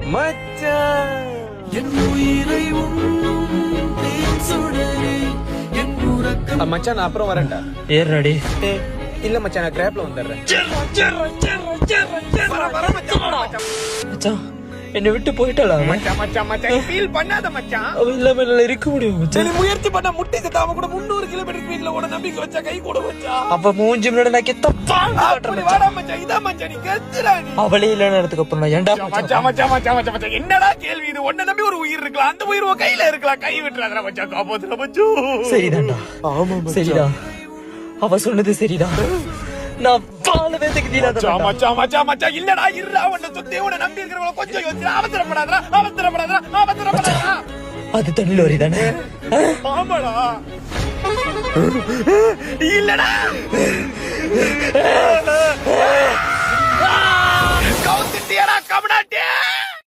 மச்சான் மச்சான் நான் அப்புறம் வரேன்டா. ஏறடி. இல்ல மச்சான் நான் கிராப்ல வந்துடுறேன். மச்சான் என்னை விட்டு போயிட்டாளா? மச்சான் மச்சான் மச்சான் ஃபீல் பண்ணாத மச்சான். அவ இல்லாம என்னால இருக்க முடியும் மச்சான். நீ முயற்சி பண்ண முட்டி செத்தாம கூட 300 கிலோமீட்டர் ஸ்பீட்ல ஓட நம்பிக்கை வச்சா கை கூட மச்சான். அவ மூஞ்சி முன்னாடி நான் கெத்தப்பா அப்படி வாடா மச்சான். இதா மச்சான் நீ கத்துறா நீ. அவளே இல்ல நேரத்துக்கு அப்புறம் நான் ஏன்டா மச்சான் மச்சான் மச்சான் மச்சான் என்னடா கேள்வி இது? ஒன்ன நம்பி ஒரு உயிர் இருக்கலாம், அந்த உயிர் உன் கையில இருக்கலாம். கை விட்டுறாதடா மச்சான், காப்பாத்துடா மச்சான். சரிதான்டா. ஆமா சரிடா, அவ சொன்னது சரிடா. நான் வாழவே தகுதியில மச்சான் மச்சான் மச்சான் மச்சான் இல்லடா இருடா. உன்னை சுத்தி உன்னை நம்பி இருக்கிறவங்கள கொஞ்சம் யோசிச்சு அவசரப்படாதடா அவசரப்படாதடா அவசரப்படாதடா. அது தண்ணி லோரி தானே? ஆமாடா. இல்லடா கவுத்திட்டியடா கபடாட்டே.